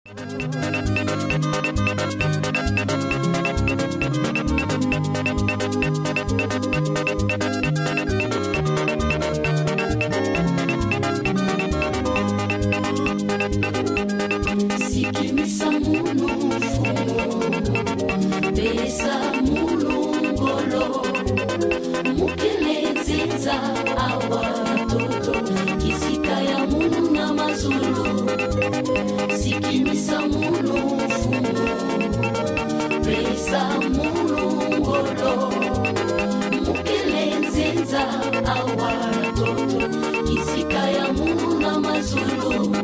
Sikimisa mulufumo, pesa mulungolo, mukelezeza awa toto, kisika ya munu na mazulu. Sikimisa mulufumo, pesa mulungolo, mukelezeza awa toto, kisika ya munu na mazulu.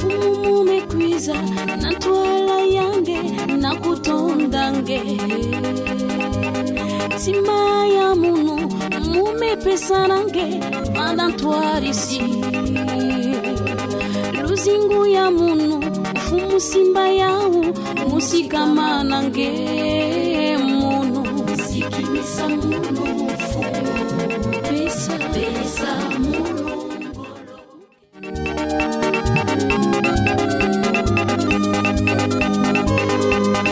Fumu mekwiza na twala yange na kutondange tima ya munu mume pesa nange manantwarisi luzingu ya munu fumu simba yau musikama nange munu sikimisa munu fumu pesa munu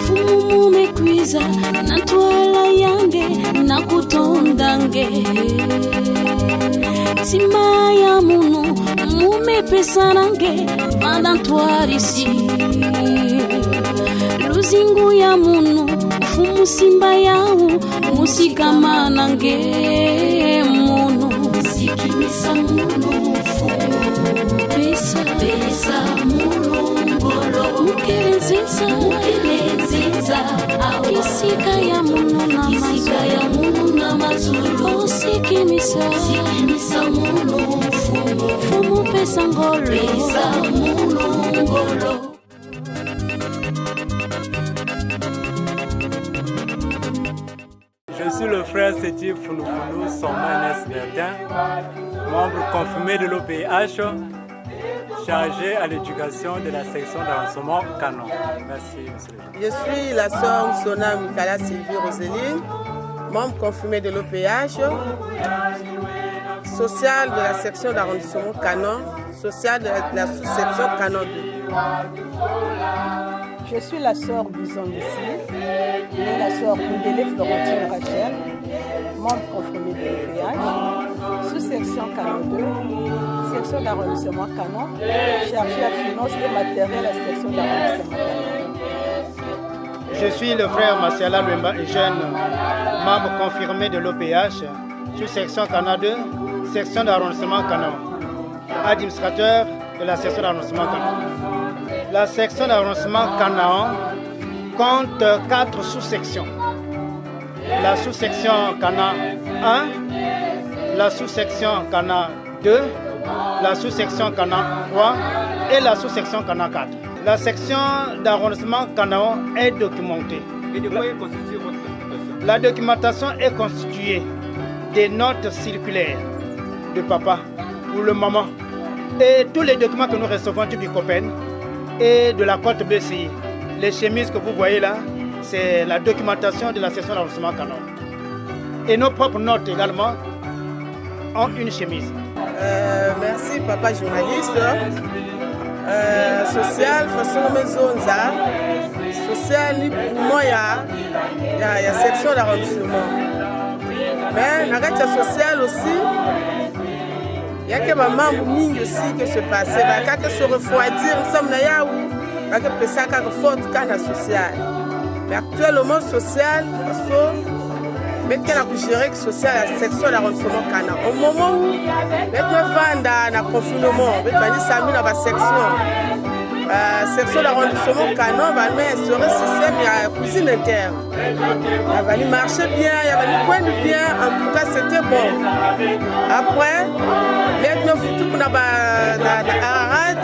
fumu mekwiza na twala yange na kutondange tima ya munu mume pesa nange manantwarisi luzingu ya munu fumu simba yau musikama nange munu sikimisa munu fumu pesa mulungolo mukelezeza kisika ya munu na mazulu sikimisa munu fumu pesa mulungolo. Je suis le frère Sétif Founoufounou, son Ernest Bertin, membre confirmé de l'OPH, chargé à l'éducation de la section d'arrondissement Canon. Merci, monsieur. Je suis la sœur Sona Mikala Sylvie Roseline, membre confirmé de l'OPH, sociale de la section d'arrondissement Canon, sociale de la sous-section Canon 2. Je suis la sœur Bison ici, la sœur Moudélé Florentine Rachel, membre confirmé de l'OPH, sous-section Canon 2, section d'arrondissement Canon, chargée à finance et matériel à la section d'arrondissement Canon. Je suis le frère Martiala Lumba Eugène, membre confirmé de l'OPH, sous-section Canon 2, section d'arrondissement Canon, administrateur de la section d'arrondissement Canon. La section d'arrondissement Canaan compte 4 sous-sections. La sous-section Canaan 1, la sous-section Canaan 2, la sous-section Canaan 3 et la sous-section Canaan 4. La section d'arrondissement Canaan est documentée. Et de quoi est constituée votre documentation? La documentation est constituée des notes circulaires de papa ou le maman et tous les documents que nous recevons du COPEN et de la côte BCI. Les chemises que vous voyez là, c'est la documentation de la section d'arrondissement Canon. Et nos propres notes également ont une chemise. Merci papa journaliste. Social, façon maison social, pour moi, il y a section d'arrondissement. Mais dans la social aussi, il y a que ma maman aussi qui se passe. Il y a que se refroidir, nous sommes là où il y a que ça qui est fort dans la social. Mais actuellement, social, mais qui a géré le social, la section d'arrondissement Cana. Au moment où nous vendons dans le confinement, nous avons mis dans la section d'arrondissement Cana, nous avons instauré le système de cuisine interne. Nous avons marché bien, il y avait le point de bien, en tout cas c'était bon. Après, maintenant, nous avons Arad,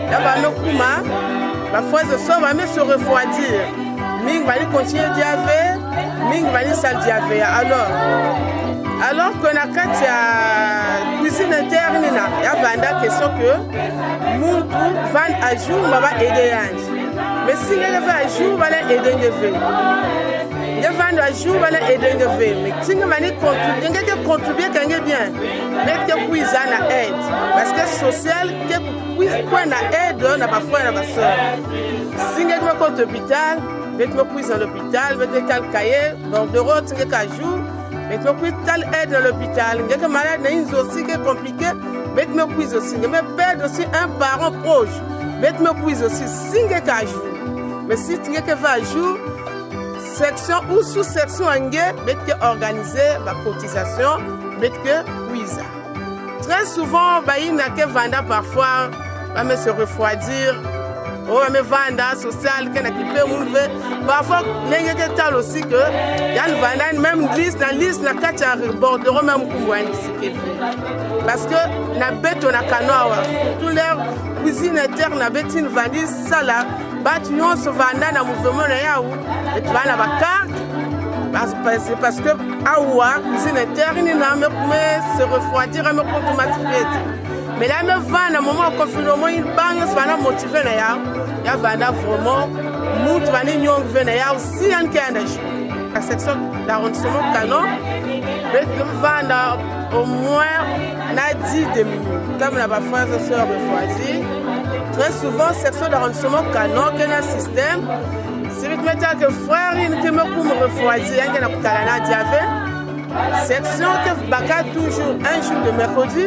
nous avons Kuma, la fois de soir, on va se refroidir. Ming va continuer d'y Ming va aller alors qu'on a quand il y a cuisine interne, il y a une question que nous vend à jour, on va aider. Mais si elle va à jour, on va aider. vendre à jour, voilà, et de lever. Mais si vous avez contribué, bien, mais que vous avez aide. Parce que social, que vous avez aide, on n'a pas foi, on n'a pas soeur. Si vous avez un hôpital, vous avez à l'hôpital, vous avez un cahier, bordereau, vous avez un jour, vous avez aide dans l'hôpital. Vous avez malade, vous avez aussi compliqué, vous avez aussi. Vous avez aussi un parent proche, vous avez aussi 5 jours. Mais si vous avez un jour, section ou sous-section en guerre, vous organiser la cotisation, vous très souvent, il y a des vendeurs parfois, ils se refroidir. Oh, mais vendre social, qui peut mourir. Parfois, il y a des temps aussi que il y a une vente, même liste, la carte à bordereau, même parce que la bête on a canoë, tout leur cuisine interne, la bête une valise, ça là, bâtiment se vend dans le mouvement et tu vas la carte. Parce que la cuisine interne, il se refroidir, il me automatiquer. Mais là, même vendre, à un moment de confinement, il banque, il va motiver. Il y a vraiment, nous, tu vas nous aussi en la section d'arrondissement canon, vendre au moins 10 demi. Comme la frère et sœur refroidir. Très souvent, section d'arrondissement canon, qui est un système. Si vous mettez que frère, il ne me refroidir, il y a un diabète. Section que baka toujours un jour de mercredi,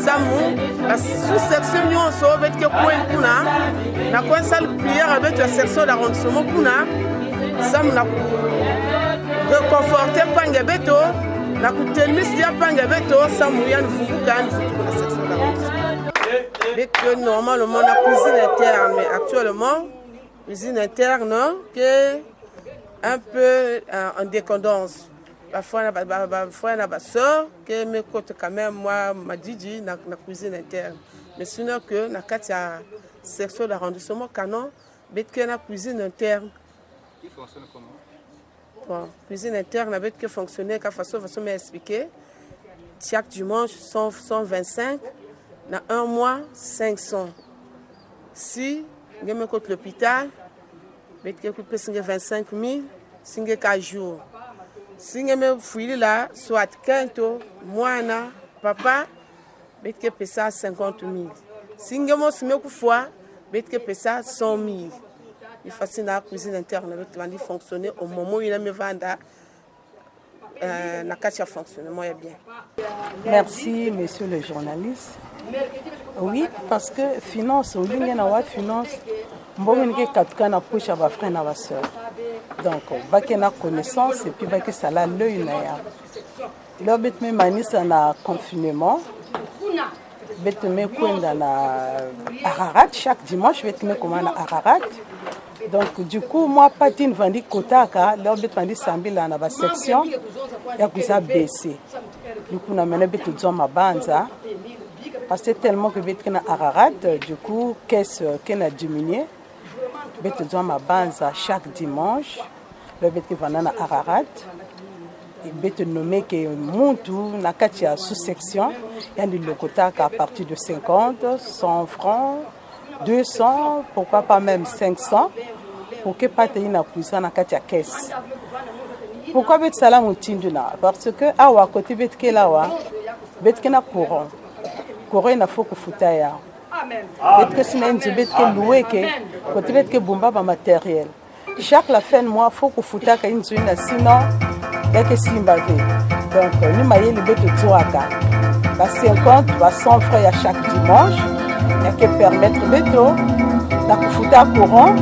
Samou, la sous-section on sauve avec que point kuna, na quoi salle prière avec la section d'arrondissement kuna, Sam na reconforter pangabeto, na kutelmis dia pangabeto, Samou yan vubuka la section d'arrondissement. Dès que normalement la cuisine interne, mais actuellement cuisine interne qui est un peu en décadence. Parfois, il y a des soeurs qui me coûtent quand même, moi, ma Didi, dans la cuisine interne. Mais sinon, que dans la section d'arrondissement canon, il y a la cuisine interne. Qui fonctionne comment? Bon, cuisine interne, avec qui fonctionne, de façon m'expliquer. Chaque dimanche, 125, dans un mois, 500. Si je me coûte l'hôpital, il y a 25 000, c'est 4 jours. Si je suis là, soit Kento, moi, papa, je vais payer 50 000. Si je suis là, je vais payer 100 000. Il faut que la cuisine interne fonctionne au moment où il me vend la carte fonctionne bien. Merci, monsieur le journaliste. Oui, parce que finance, au lieu de finance, je na push à frère na soeur. Donc, il y a connaissance et puis il y a l'œil. Il y a un confinement. Il y a Ararat chaque dimanche. Il y a Ararat. Donc, du coup, moi, je suis venu à Kotaka. Il y a une section. Il y a baissé. Du coup, je ma banza. Parce que tellement que je suis Ararat, du coup, qu'est-ce qui a diminué? Je suis ma banza chaque dimanche. Je suis à Ararat. Je suis nommé que Muntu, na sous-section. Il y a des locataires à partir de 50, 100 francs, 200, pourquoi pas même 500, pour que pas tenir na cuisine na caisse. Pourquoi bet salam utinduna? Parce que à côté bet que là bet que na courant. Courant il faut que futaya. Bet que sinon bet que louer que côté bet que bomba ba matériel. Chaque la fin de mois faut que futa ka inzuna sinon il y a que simba ve. Donc nous maillé le bet de Zouaka. Ba 50 ba 100 francs à chaque dimanche. Il y a que permettre beto na kufuta courant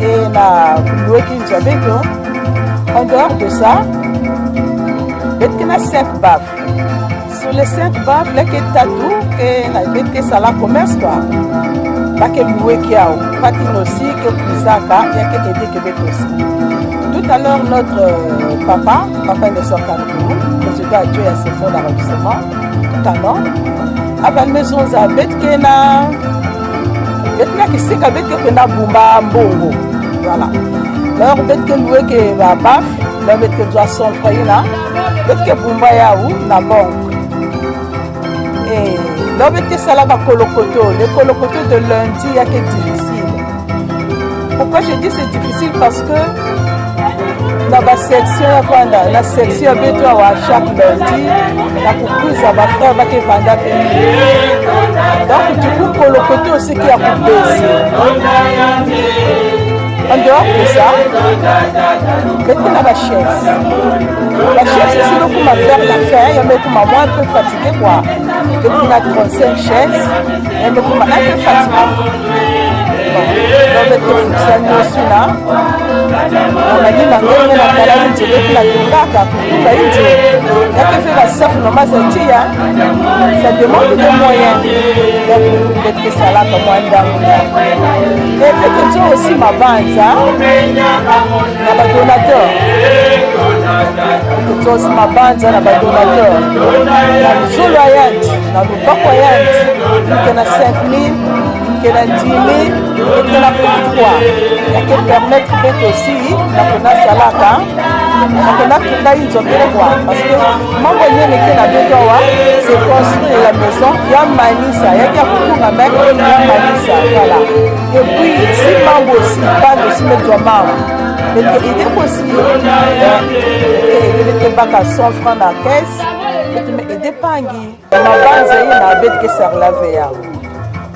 et na louer kinza beto. En dehors de ça, il y a 5 baffes. Sur les 5 baffes, il y a tatou et ça la commerce. Il y a que louer qui a pas aussi que Kuzaka, il y a que aider Québec aussi. Tout à l'heure, notre papa ne sort pas de nous, président adjoint à section d'arrondissement, Canon, à la maison Zabet qui na qui sait qu'avec na Bumba Mbongo. Voilà. Alors, peut-être que louer que la baf, peut-être que doit son frère là, peut-être que Bumba yaou la banque. Et là, peut-être que ça là va colocoto. Le colocoto de lundi, il y a que difficile. Pourquoi je dis c'est difficile? Parce que na basection ya vanda na section beto awa chaque lundi na kokuza bafrère bakevanda venir donc du coup kolokote aussi ki ya kopesi en dehors de ça bete na bachaise c'est beaucoup ma faire la fin ya mekuma moi un peu fatigué quoi depuis na 35 chaises ya mekuma un peu fatigué donc fonctionne aussi là namani mangenge na kalali nzela mpona tongaka kotunga inje yake fe basafu nomasa tia ça demande des moyens donc peut-être salaka mwa ndango et peut-être nzo aussi mabanza na badonateur nzo aussi mabanza na badonateur na luzolo ya yandi na lubako ya yandi ike na 5000 que la dîner et que la pourquoi et que permettre d'être aussi la connasse à la fin la connasse là ils ont bien quoi parce que moi voyez les que la maison c'est construire la maison il y a manisa il y a qui a beaucoup à mettre il y a manisa voilà et puis si mambo aussi pas aussi mettre toi mambo mais il est possible il était pas qu'à 100 francs dans la caisse mais il dépangi ma base il a bête que ça laver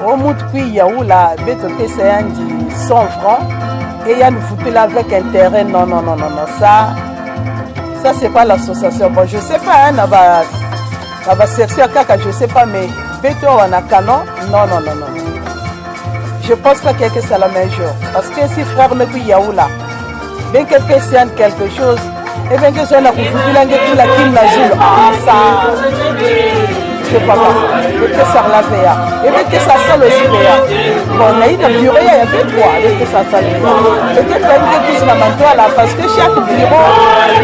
au mout puis yaoula beto pesa yandi 100 francs et yann vous payez avec intérêt non ça c'est pas l'association bon je sais pas hein na ba section kaka je sais pas mais beto wana canon non je pense pas que c'est la même chose parce que si frère ne puis yaoula bien que pesa quelque chose et bien que ça na kuvukila ngetu la kim na zulu ça je sais pas que ça laver et bien que ça sale aussi bon là il a bureau il y a fait quoi avec que ça sale peut-être que tous na mantoa là parce que chaque bureau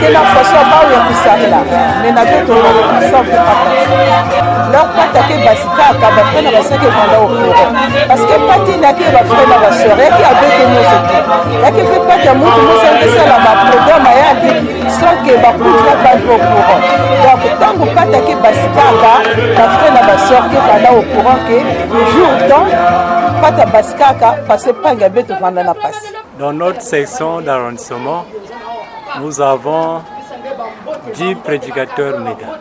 que la façon pas où il ça là mais na tout ça peut pas leur pas attaquer basika ka ba frère na ça que vanda au courant parce que pas qu'il na que ba frère na ba sœur et qui a deux que nous c'est et que fait pas que moi c'est ça là ma programme ya dit sans que ba pour pas au courant donc tant que pas attaquer basika ka la frère na ba sœur qui vanda au courant que le jour temps pas ta basika passer pas ngabeto vanda na passe. Dans notre section d'arrondissement, nous avons 10 prédicateurs médias.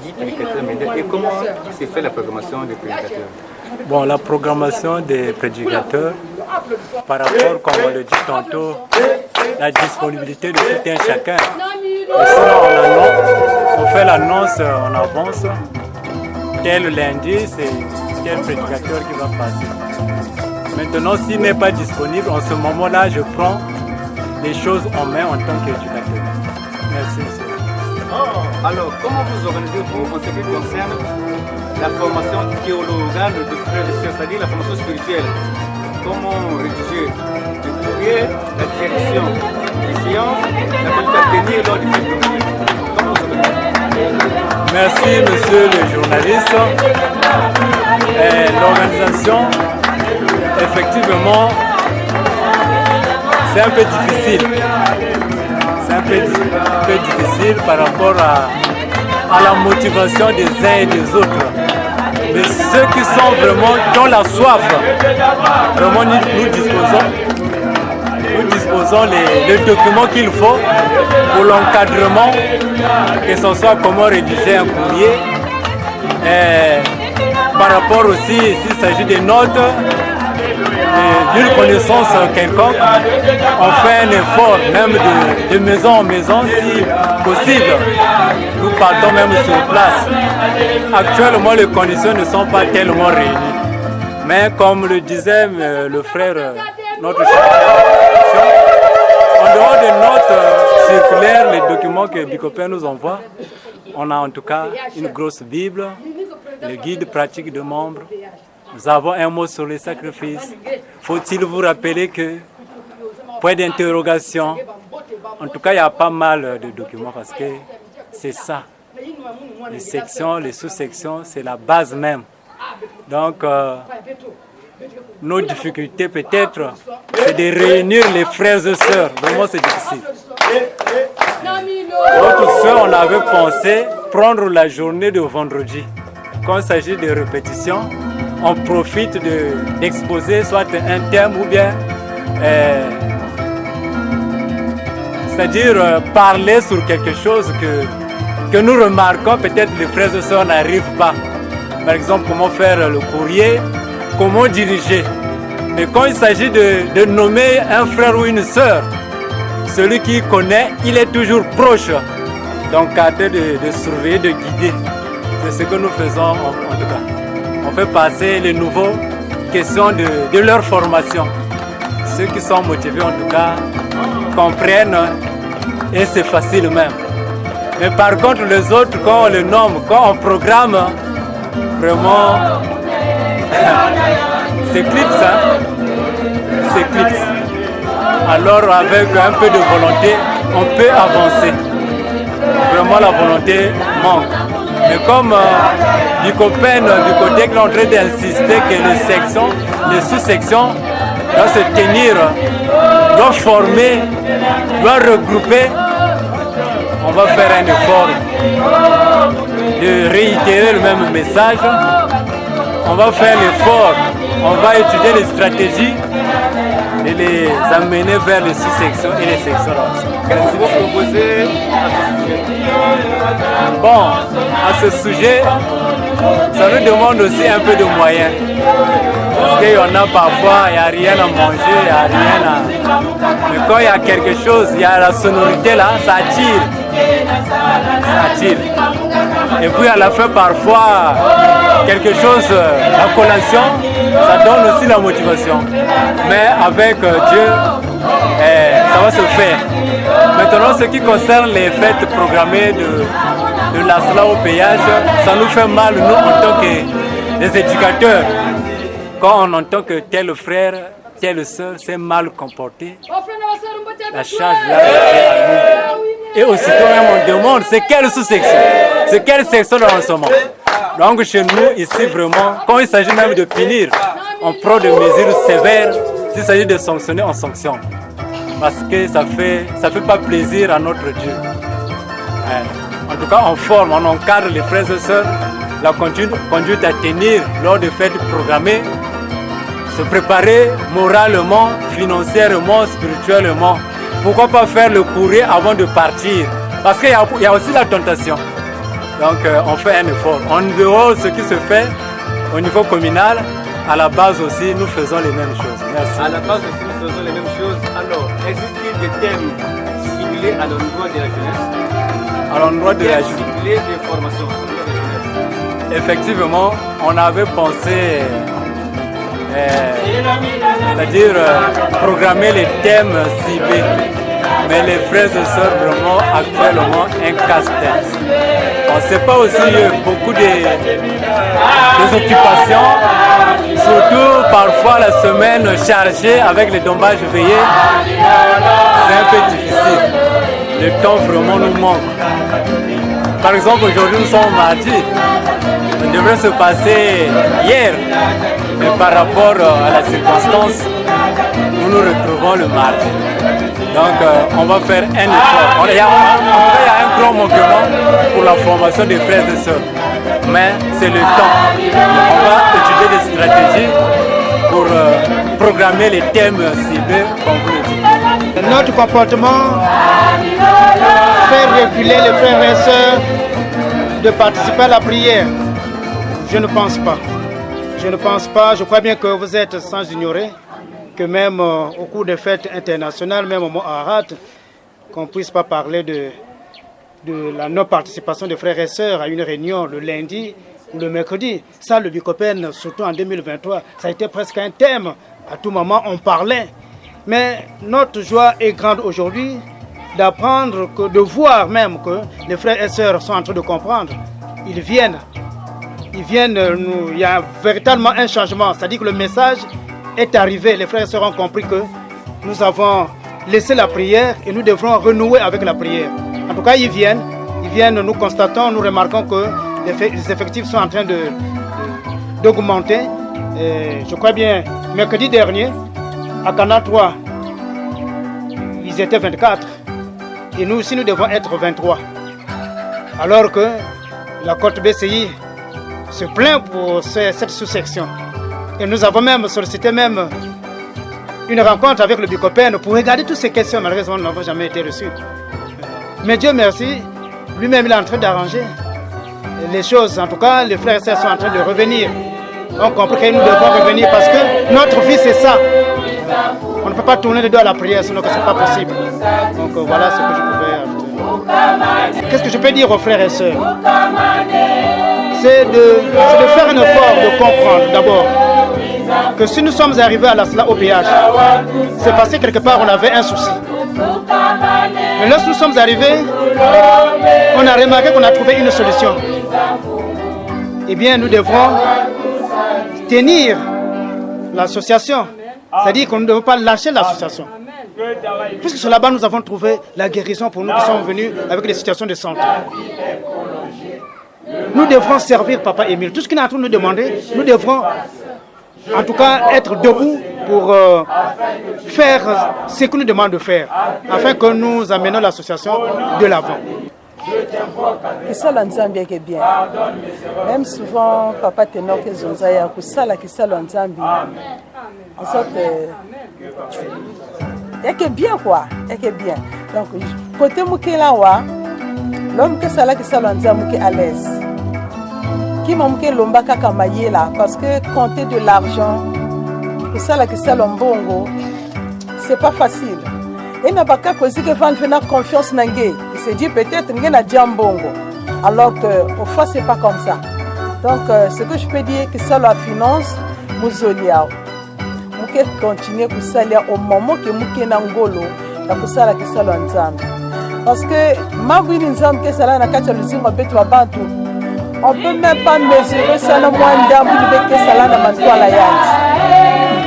10 prédicateurs médias. Et comment s'est fait la programmation des prédicateurs? Bon, la programmation des prédicateurs, par rapport, comme on le dit tantôt, la disponibilité de tout un chacun. Et sinon, on fait l'annonce en avance. Tel lundi, c'est tel prédicateur qui va passer. Maintenant, s'il n'est pas disponible, en ce moment-là, je prends les choses en main en tant qu'éducateur. Merci, monsieur. Alors, comment vous organisez-vous en ce qui concerne la formation théologale de frères et sœurs, c'est-à-dire la formation spirituelle? Comment rédiger le courrier, la direction des séances, la qualité à tenir lors du film? Comment vous organisez? Merci, monsieur le journaliste. L'organisation, effectivement, c'est un peu difficile. C'est un peu difficile par rapport à la motivation des uns et des autres. Mais ceux qui sont vraiment, qui ont la soif, vraiment nous disposons les documents qu'il faut pour l'encadrement, que ce soit comment rédiger un courrier, par rapport aussi, s'il s'agit des notes, d'une connaissance quelconque, on fait un effort, même de maison en maison, si possible. Nous partons même sur place. Actuellement, les conditions ne sont pas tellement réunies. Mais comme le disait le frère, notre chef, en dehors de notre circulaire, les documents que Bicopin nous envoie, on a en tout cas une grosse Bible, le guide pratique de membres. Nous avons un mot sur les sacrifices. Faut-il vous rappeler que, point d'interrogation, en tout cas, il y a pas mal de documents parce que c'est ça. Les sections, les sous-sections, c'est la base même. Donc, nos difficultés peut-être, c'est de réunir les frères et sœurs. Vraiment, c'est difficile. Notre sœur, on avait pensé prendre la journée de vendredi. Quand il s'agit de répétitions, on profite d'exposer soit un thème ou bien c'est-à-dire parler sur quelque chose que nous remarquons, peut-être les frères et sœurs n'arrivent pas. Par exemple, comment faire le courrier, comment diriger. Mais quand il s'agit de nommer un frère ou une sœur, celui qui connaît, il est toujours proche. Donc, à de surveiller, de guider. C'est ce que nous faisons en tout cas. On fait passer les nouveaux questions de leur formation. Ceux qui sont motivés en tout cas comprennent et c'est facile même. Mais par contre les autres, quand on les nomme, quand on programme, vraiment c'est clips, hein? C'est clips. Alors avec un peu de volonté, on peut avancer. Vraiment la volonté manque. Mais comme Bicopène, Bicodec est en train d'insister que les sections, les sous-sections doivent se tenir, doivent former, doivent regrouper, on va faire un effort de réitérer le même message. On va faire l'effort, on va étudier les stratégies et les amener vers les sous-sections et les sections. Qu'est-ce que vous proposez à ce sujet? Bon, à ce sujet, ça nous demande aussi un peu de moyens. Parce qu'il y en a parfois, il n'y a rien à manger, il n'y a rien à... Mais quand il y a quelque chose, il y a la sonorité là, ça attire. Ça attire. Et puis à la fin, parfois, quelque chose, la collation, ça donne aussi la motivation. Mais avec Dieu, ça va se faire. Maintenant, ce qui concerne les fêtes programmées de l'ASLA au péage, ça nous fait mal, nous, en tant que des éducateurs. Quand on entend que tel frère, telle sœur s'est mal comporté, la charge là est à nous. Et aussitôt même on demande, c'est quelle sous-section? C'est quelle section de l'enseignement? Donc chez nous, ici vraiment, quand il s'agit même de punir, on prend des mesures sévères. S'il s'agit de sanctionner, on sanctionne. Parce que ça fait pas plaisir à notre Dieu. En tout cas, on forme, on encadre les frères et sœurs, la conduite à tenir lors des fêtes programmées, se préparer moralement, financièrement, spirituellement. Pourquoi pas faire le courrier avant de partir? Parce qu'il y a aussi la tentation. Donc on fait un effort. En dehors de ce qui se fait au niveau communal, à la base aussi, nous faisons les mêmes choses. Merci. À la base aussi, nous faisons les mêmes choses. Alors, existe-t-il des thèmes ciblés à l'endroit de la jeunesse? À l'endroit de la jeunesse. Ciblés des formations à l'endroit de la jeunesse. Effectivement, on avait pensé, c'est-à-dire programmer les thèmes ciblés. Mais les frères et sœurs, vraiment, actuellement, un casse-tête. On ne sait pas aussi beaucoup des occupations, surtout parfois la semaine chargée avec les dommages veillés. C'est un peu difficile. Le temps vraiment nous manque. Par exemple, aujourd'hui, nous sommes mardi. Ça devrait se passer hier. Mais par rapport à la circonstance, nous nous retrouvons le mardi. Donc, on va faire un effort. Il y a un grand manquement pour la formation des frères et sœurs. Mais c'est le temps. On va étudier des stratégies pour programmer les thèmes ciblés, comme vous le dites. Notre comportement fait reculer les frères et sœurs de participer à la prière. Je ne pense pas. Je ne pense pas. Je crois bien que vous êtes sans ignorer que même au cours des fêtes internationales, même au mois Arat, qu'on ne puisse pas parler de la non-participation des frères et sœurs à une réunion le lundi ou le mercredi. Ça, le Bicopène, surtout en 2023, ça a été presque un thème. À tout moment, on parlait. Mais notre joie est grande aujourd'hui d'apprendre, de voir même que les frères et sœurs sont en train de comprendre. Ils viennent, il y a véritablement un changement. C'est-à-dire que le message est arrivé. Les frères et sœurs ont compris que nous avons laissé la prière et nous devrons renouer avec la prière. En tout cas, ils viennent, nous constatons, nous remarquons que les effectifs sont en train d'augmenter. Je crois bien, mercredi dernier, à Cana 3, ils étaient 24. Et nous aussi, nous devons être 23. Alors que la Côte BCI se plaint pour cette sous-section. Et nous avons même sollicité même une rencontre avec le Bicopène pour regarder toutes ces questions. Malheureusement, nous n'avons jamais été reçus. Mais Dieu merci, lui-même il est en train d'arranger les choses. En tout cas, les frères et sœurs sont en train de revenir. On comprend que nous devons revenir parce que notre vie c'est ça. On ne peut pas tourner le dos à la prière, sinon ce n'est pas possible. Donc voilà ce que je pouvais ajouter. Qu'est-ce que je peux dire aux frères et sœurs? C'est de faire un effort de comprendre d'abord que si nous sommes arrivés à la SLA au PH, c'est parce que quelque part on avait un souci. Mais lorsque nous sommes arrivés, on a remarqué qu'on a trouvé une solution. Eh bien, nous devrons tenir l'association. C'est-à-dire qu'on ne devrait pas lâcher l'association. Puisque sur là-bas, nous avons trouvé la guérison pour nous qui sommes venus avec des situations de santé. Nous devrons servir Papa Émile. Tout ce qu'il est en train de nous demander, nous devrons en tout cas être debout pour faire ce qu'il nous demande de faire, afin que nous amenons l'association de l'avant. Kisala Nzambi est bien. Même souvent, Papa Ténor que Zonzaya, Kisala Nzambi. En sorte, il y a bien quoi, il y a bien. Donc, côté Moukelawa, l'homme que Kisala Nzambi est à l'aise. Qui m'a dit l'omba kaka là parce que compter de l'argent, Kisala Mbongo, c'est pas facile. Et n'a pas qu'à causer que Van Vena confiance n'engé. Il s'est dit peut-être qu'il y a Djambongo. Alors qu'au fond, c'est pas comme ça. Donc, ce que je peux dire, que ça la finance, Mouzoliao. Mouké continue pour ça au moment que Mouké Nangolo, la Koussala qui ça l'ensemble. Parce que, Mabouin Nzam, que ça là, n'a qu'à te le dire, on ne peut même pas mesurer ça, le moins d'âme, que ça là, n'a pas de la yante.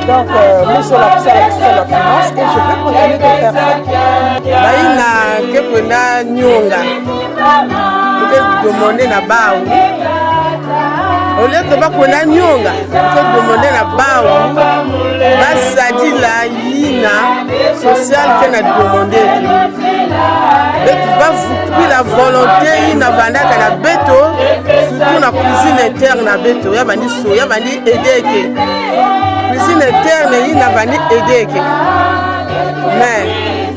Donc, nous sommes la finance et je vais continuer de faire ça. Maïna, Kepona, Nyonga, peut-être demander la baou. Au lieu de Bakona Nyonga, peut-être demander la baou. Basadi la Yina, sociale qu'elle a demandé. Mais tu vas vous la volonté, il n'a pas la béto, surtout la cuisine interne à béto. Il y a des soins, il y a des aider. Cuisine interne, il n'a pas aidé. Mais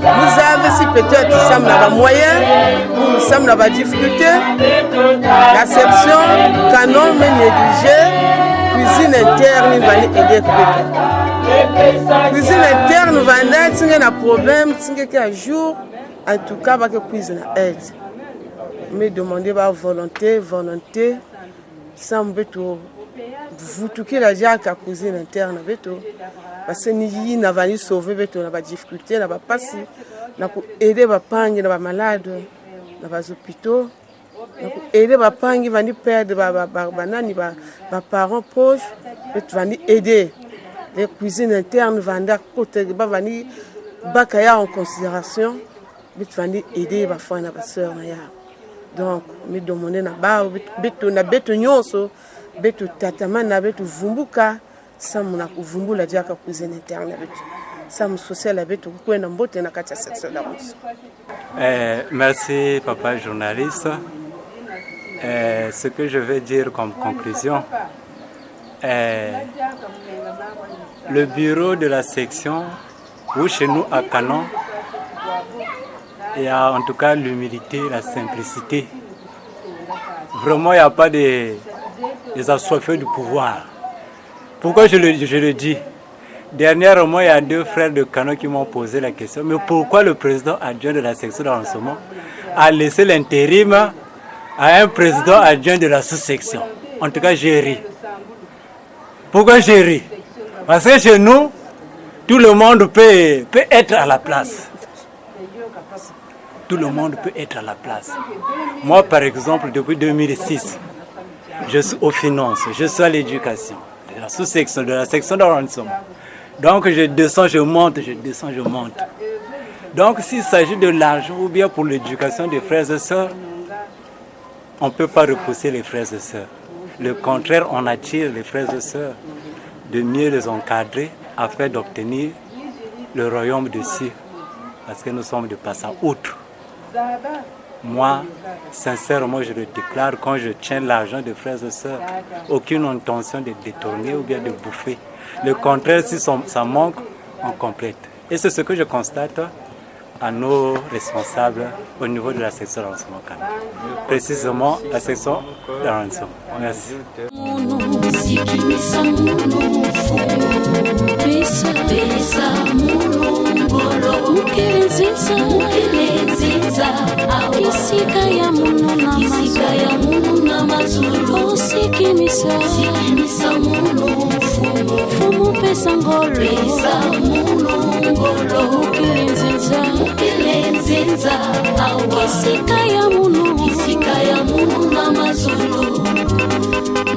nous avons si peut-être nous sommes dans les moyens, nous sommes dans les difficultés, l'acception, canon, mais négligé, cuisine interne, il va aider. Cuisine interne, va aider, si il y a un problème, si il y a un jour, en tout cas, va que cuisine aide. Mais demander la volonté, sans béto. Vous touquez la jaque à cuisine interne parce que nous n'avons sauvé nos difficultés, nous n'avons pas aider les parents, les malades, les hôpitaux, aider les parents qui vont perdre les parents proches, nous aider les cuisines internes, nous aider en considération, nous aider les frères et les sœurs. Donc, nous demandons betu tatamana betu vumbuka samu na kuvumbula jaka cuisine interne betu samu social betu kwenda mbote na kati ya section la Mousso. Merci papa journaliste. Ce que je vais dire comme conclusion, le bureau de la section ou chez nous à Canon, il y a en tout cas l'humilité, la simplicité. Vraiment, il n'y a pas des assoiffés du pouvoir. Pourquoi je le dis? Dernièrement, il y a deux frères de Canon qui m'ont posé la question. Mais pourquoi le président adjoint de la section d'arrondissement a laissé l'intérim à un président adjoint de la sous-section? En tout cas, j'ai ri. Pourquoi j'ai ri? Parce que chez nous, tout le monde peut être à la place. Tout le monde peut être à la place. Moi, par exemple, depuis 2006, je suis aux finances, je suis à l'éducation, de la sous-section, de la section d'arrondissement. Donc je descends, je monte, je descends, je monte. Donc s'il s'agit de l'argent ou bien pour l'éducation des frères et sœurs, on ne peut pas repousser les frères et sœurs. Le contraire, on attire les frères et sœurs de mieux les encadrer afin d'obtenir le royaume de cieux. Parce que nous sommes de passage outre. Moi, sincèrement, je le déclare, quand je tiens l'argent des frères et sœurs, aucune intention de détourner ou bien de bouffer. Le contraire, si ça manque, on complète. Et c'est ce que je constate à nos responsables au niveau de la section d'arrondissement Kana. Précisément la section d'arrondissement. Merci.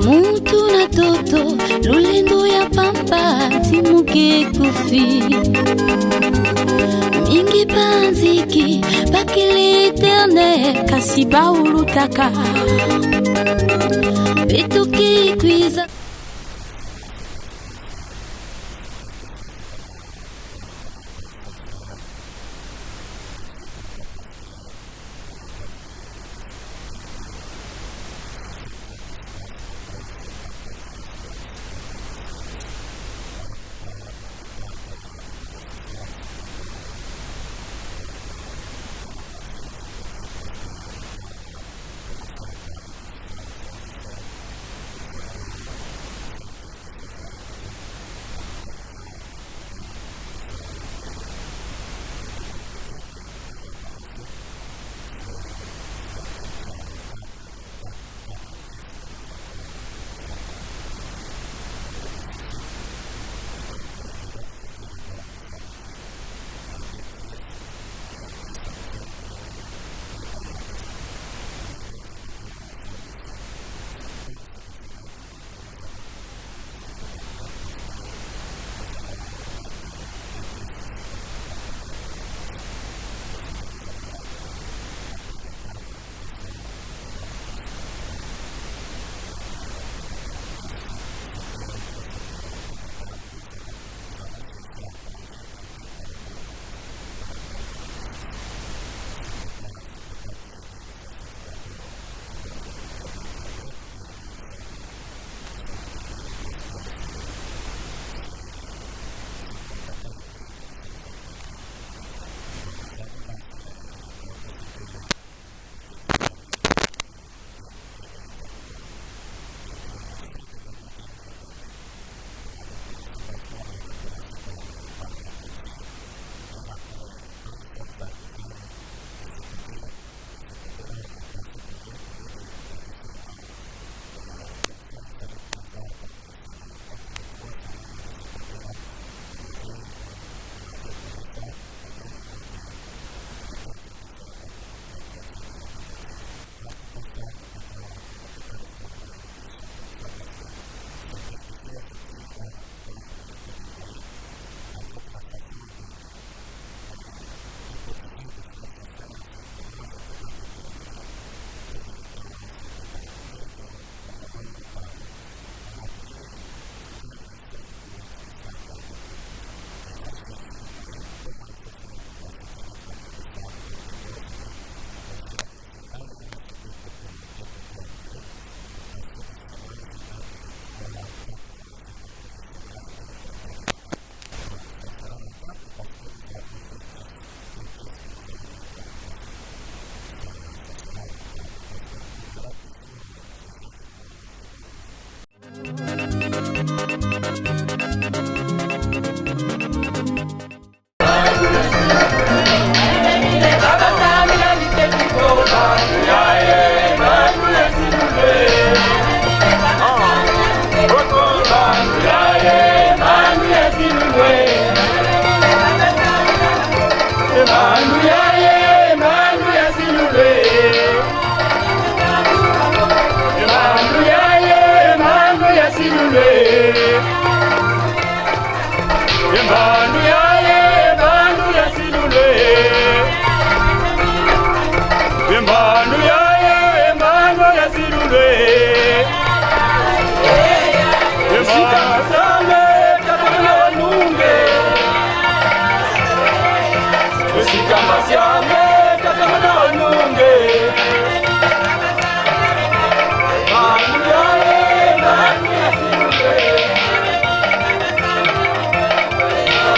Muntu na toto lulendo ya pampa timuke kufi mingi panziki bakile eternel kasi baulutaka betuki kwiza.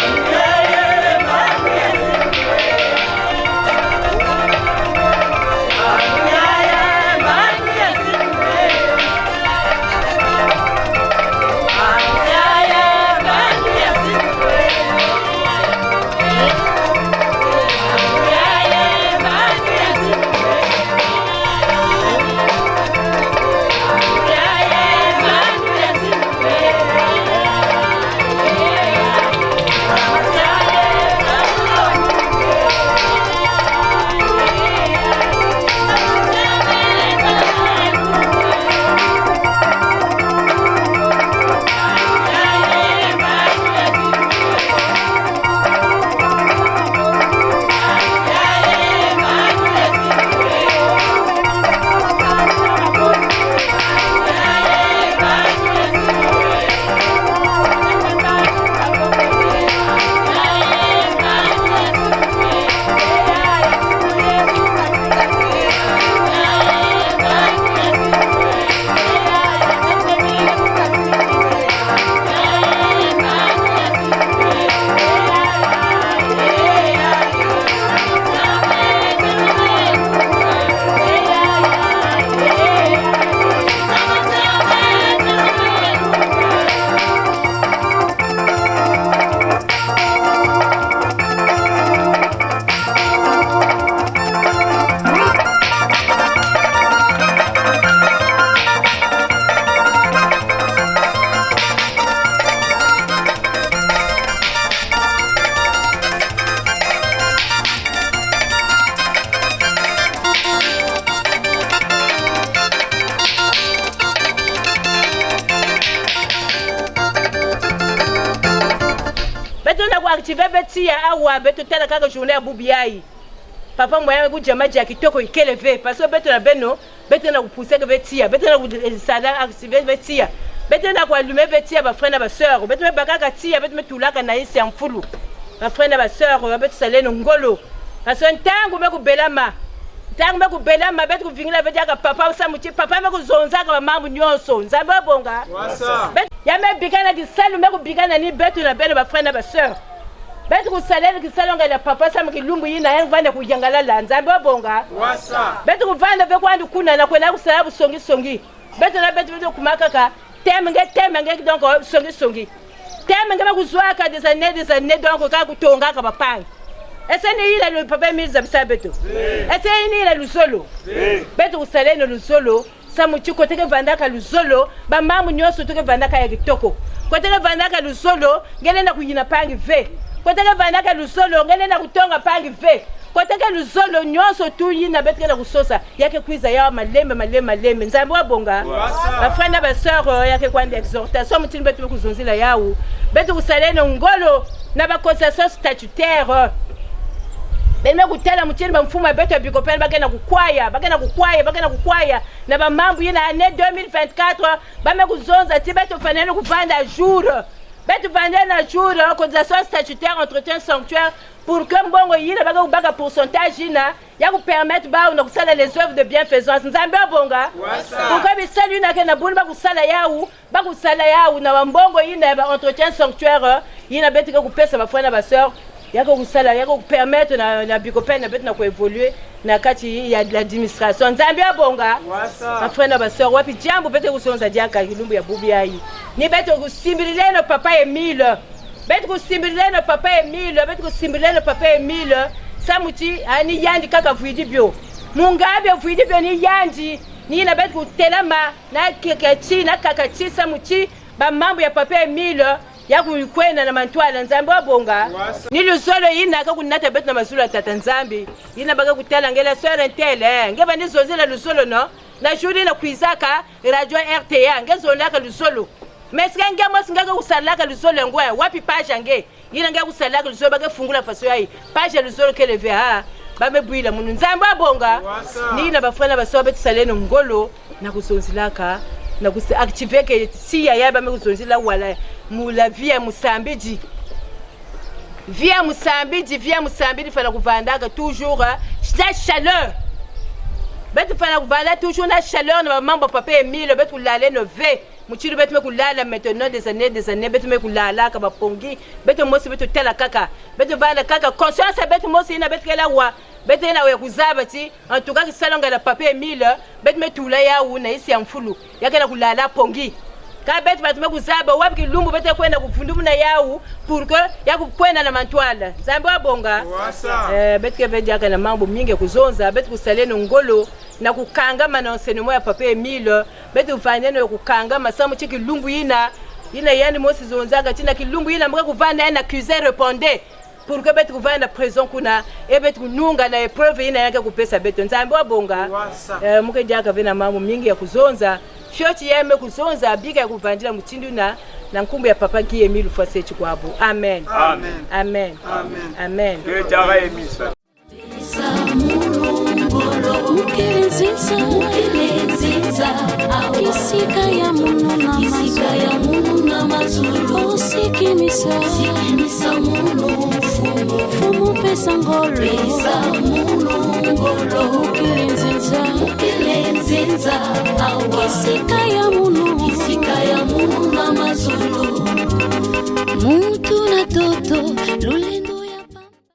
Yeah. cultiver betia awa beto tala kaka journée ya bubiai papa moya ku jama ja kitoko ikeleve parce que beto na beno beto na pousser que betia beto na sada activer betia beto na ko allumer betia ba frère na ba sœur beto me bakaka tia beto me tulaka na isi en fulu ba frère na ba sœur beto salé no ngolo parce que ntango me ku belama tangu me ku belama beto ku vingila betia ka papa samuti papa me ku zonza ka mambu nyonso nzambe bonga ya me bikana ki salu me ku bikana ni beto na beno ba frère na ba sœur betu kusalela kisalonga la papa sama kilumbu yina yangu vanda kujangala la nzambe bonga betu kuvanda ve kwandu kuna na kwela kusala songi betu na betu kumakaka temenge donc songi temenge ba kuzwaka des années donc ka kutonga ka bapanga ese ni ila le papa miza bisa betu ese ni ila lusolo betu kusalela lusolo samuchi koteke vandaka lusolo ba mamu nyoso toke vandaka ya kitoko koteke vandaka lusolo ngene na kuyina pangi ve koteke vandaka lusolo ngene na kutonga pangi ve koteke lusolo nyonso tu yina beteke na kusosa yake kwiza ya malembe nzambe wa bonga bafana ba sœur yake kwanda exhortation mutini betu kuzunzila yawu betu kusaleno ngolo na ba concession statutaire bene kutela mutini ba mfumo betu bikopena bakena kukwaya na ba mambu yina année 2024 bame kuzonza ti betu fanene kuvanda jour betu vanda na jour concession statutaire entretien sanctuaire pour que mbongo yina baka pourcentage yina ya ku permettre ba na kusala les œuvres de bienfaisance nzambe bonga pour que bisalu na ke na bulu ba kusala yawu na mbongo yina ba entretien sanctuaire yina betu ku pesa ba frère na ba sœur yako kusala yako permettre na bikopena betu na ko évoluer na kati ya l'administration nzambe bonga ba frère na ba sœur wapi jambo betu kusonza diaka kilumbu ya bubi ai ni betu kusimbilile no papa Emile betu kusimbilile no papa Emile samuti ani yandi kaka vuidi bio mungabe vuidi bio ni yandi ni na betu kutelama na keketi na kakati samuti ba mambo ya papa Emile ya kukwena na mantwala nzambe bonga ni lusolo yina ka kunata betu na masula tata nzambe yina baka kutela ngela sœur entele ngeba ni zozela lusolo no na juri na kuizaka radio RTA ngezolaka lusolo meska ngemo singaka kusalaka lusolo ngwa wapi page nge yina ngaka kusalaka lusolo baka fungula faso yayi page lusolo keleve ha bame buila munu nzambe bonga ni na bafana baso betu saleno ngolo na kusonzilaka na kusi activer que si ya bame kuzonzila wala mula via Musambiji fala kuvandaka toujours la chaleur betu fala kuvanda toujours la chaleur na mambo papa Emile betu lale no ve muchiru betu me kulala maintenant des années betu me kulala ka bapongi betu mosi betu tela kaka betu vanda kaka conscience betu mosi ina betu kala wa betu ina we kuzaba ti en tout cas kisalonga la papa Emile betu me tula ya una isi ya mfulu yake na kulala pongi ka betu batu me kuzaba wapi kilumbu betu kwenda kufundumu na yawu pour que ya kukwenda na mantwala nzambe bonga betu ke vedia kana mambo mingi kuzonza betu kusaleno ngolo na kukangama na enseignement ya papa Emile betu vaneno kukangama samu chiki lumbu yina yani mosi zonzaga tina kilumbu yina mga kuvana na accuser répondre pour que betu kuvana prison kuna betu kununga na épreuve yina yake kupesa betu nzambe bonga muke jaka vena mambo mingi ya kuzonza shoti yeme kuzonza bika ya kuvandila mutindu na nkumbu ya papa ki Emile Fosechi kwabo amen Tara emisa Ukelenzinza isika ya munu na mazulu usikimisa munu fumu pesa ngolo ukelenzinza isika ya munu na mazulu mutu na toto lulendo